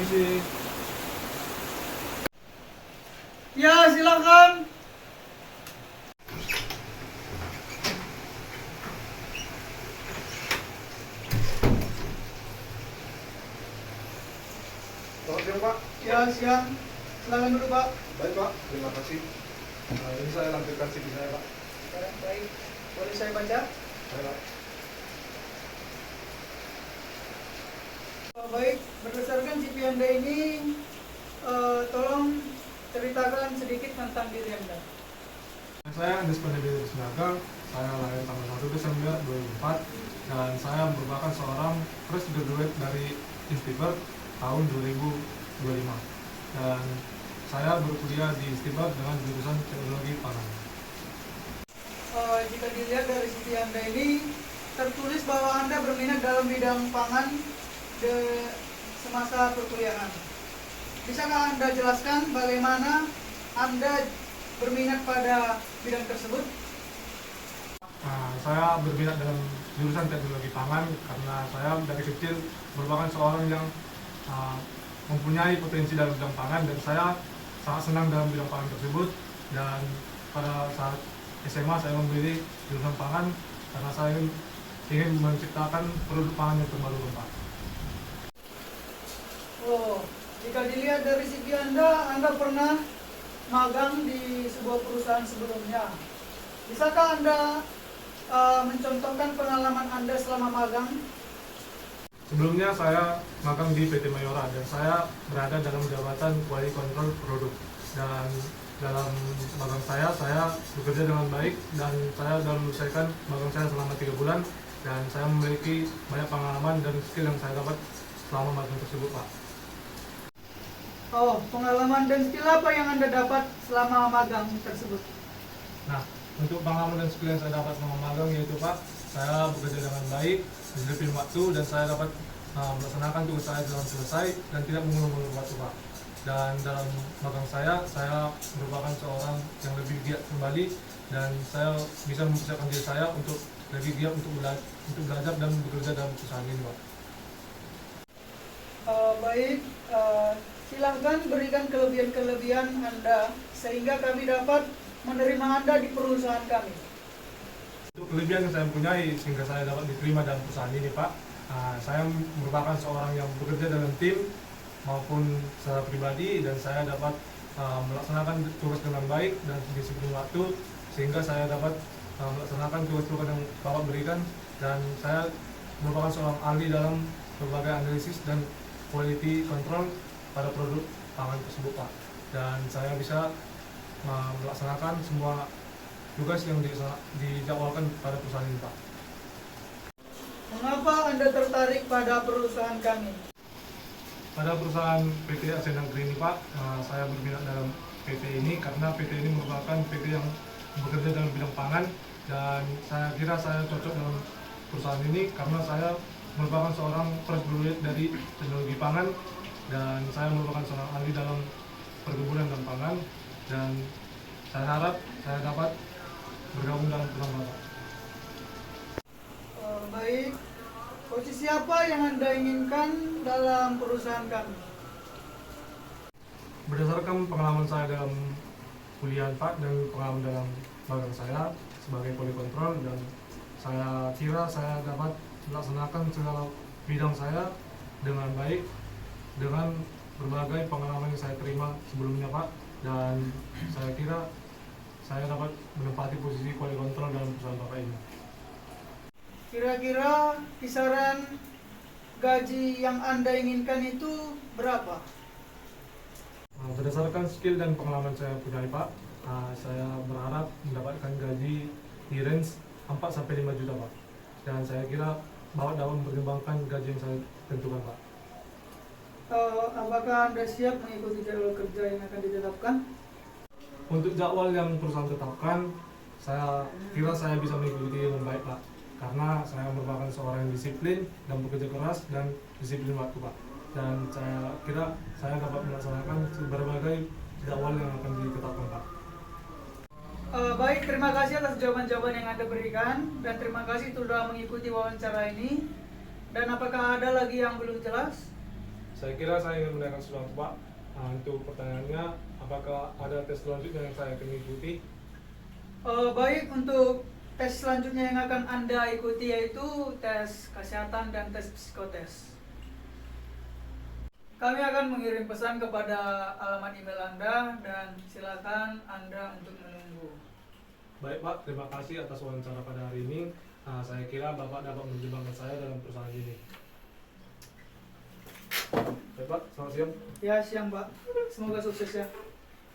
permisi. Ya, silakan. Selamat siang, Pak. Ya, siang. Silakan dulu, Pak. Baik, Pak. Terima kasih. Ini saya lampirkan CV saya, Pak. Baik. Boleh saya baca? Baik, Pak. Baik, berdasarkan CV Anda ini, tolong ceritakan sedikit tentang diri Anda. Saya Andes Pandegiri Sinaga. Saya lahir tanggal 1 Desember 2004 dan saya merupakan seorang fresh graduate dari Instiber tahun 2025. Dan saya berkuliah di Instiber dengan jurusan Teknologi Pangan. Jika dilihat dari CV Anda ini, tertulis bahwa Anda berminat dalam bidang pangan semasa perkuliahan. Bisakah Anda jelaskan bagaimana Anda berminat pada bidang tersebut? Saya berminat dalam jurusan teknologi pangan karena saya dari kecil merupakan seorang yang mempunyai potensi dalam bidang pangan dan saya sangat senang dalam bidang pangan tersebut. Dan pada saat SMA saya memilih jurusan pangan karena saya ingin menciptakan produk pangan yang terbarukan, Pak. Jika dilihat dari CV Anda pernah magang di sebuah perusahaan sebelumnya. Bisakah Anda mencontohkan pengalaman Anda selama magang? Sebelumnya saya magang di PT Mayora dan saya berada dalam jabatan quality control produk. Dan dalam magang saya bekerja dengan baik dan saya dalam menyelesaikan magang saya selama 3 bulan dan saya memiliki banyak pengalaman dan skill yang saya dapat selama magang tersebut, Pak. Pengalaman dan skill apa yang Anda dapat selama magang tersebut? Nah, untuk pengalaman dan skill yang saya dapat selama magang yaitu, Pak, saya bekerja dengan baik, disiplin waktu, dan saya dapat melaksanakan tugas saya dengan selesai dan tidak mengulur-ulur waktu, Pak. Dan dalam magang saya merupakan seorang yang lebih giat kembali dan saya bisa mempersiapkan diri saya untuk lebih giat untuk belajar dan bekerja dalam perusahaan ini, Pak. Baik, silahkan berikan kelebihan-kelebihan Anda sehingga kami dapat menerima Anda di perusahaan kami. Untuk kelebihan yang saya punyai sehingga saya dapat diterima dalam perusahaan ini, Pak, saya merupakan seorang yang bekerja dalam tim maupun secara pribadi dan saya dapat melaksanakan tugas dengan baik dan disiplin waktu sehingga saya dapat melaksanakan tugas-tugas yang Bapak berikan, dan saya merupakan seorang ahli dalam berbagai analisis dan quality control pada produk pangan tersebut, Pak. Dan saya bisa melaksanakan semua tugas yang dijadwalkan pada perusahaan ini, Pak. Mengapa Anda tertarik pada perusahaan kami? Pada perusahaan PT Asena Green ini, Pak, saya berminat dalam PT ini karena PT ini merupakan PT yang bekerja dalam bidang pangan dan saya kira saya cocok dalam perusahaan ini karena saya merupakan seorang fresh graduate dari teknologi pangan dan saya merupakan seorang ahli dalam perkebunan dan pangan, dan saya harap saya dapat bergabung dalam perusahaan Bapak. Baik, posisi apa yang Anda inginkan dalam perusahaan kami? Berdasarkan pengalaman saya dalam kuliah, Pak, dan pengalaman dalam magang saya sebagai quality control, dan saya kira saya dapat melaksanakan segala bidang saya dengan baik dengan berbagai pengalaman yang saya terima sebelumnya, Pak, dan saya kira saya dapat menempati posisi quality control dalam perusahaan Bapak ini. Kira-kira kisaran gaji yang Anda inginkan itu berapa? Berdasarkan skill dan pengalaman saya punya, Pak, saya berharap mendapatkan gaji di range 4-5 juta, Pak. Dan saya kira Bapak dapat mempertimbangkan gaji yang saya tentukan, Pak. Apakah Anda siap mengikuti jadwal kerja yang akan ditetapkan? Untuk jadwal yang perusahaan tetapkan, saya kira saya bisa mengikuti dengan baik, Pak. Karena saya merupakan seorang yang disiplin dan bekerja keras dan disiplin waktu, Pak. Dan saya kira saya dapat melaksanakan berbagai jadwal yang akan ditetapkan, Pak. Baik, terima kasih atas jawaban-jawaban yang Anda berikan dan terima kasih sudah mengikuti wawancara ini. Dan apakah ada lagi yang belum jelas? Saya kira saya ingin menanyakan sesuatu Pak. Untuk pertanyaannya, apakah ada tes selanjutnya yang saya akan ikuti? Baik, untuk tes selanjutnya yang akan Anda ikuti yaitu tes kesehatan dan tes psikotes. Kami akan mengirim pesan kepada alamat email Anda dan silakan Anda untuk menunggu. Baik Pak, terima kasih atas wawancara pada hari ini. Saya kira Bapak dapat menjebakkan saya dalam perusahaan ini. Baik Pak, selamat siang. Ya, siang Pak. Semoga sukses ya.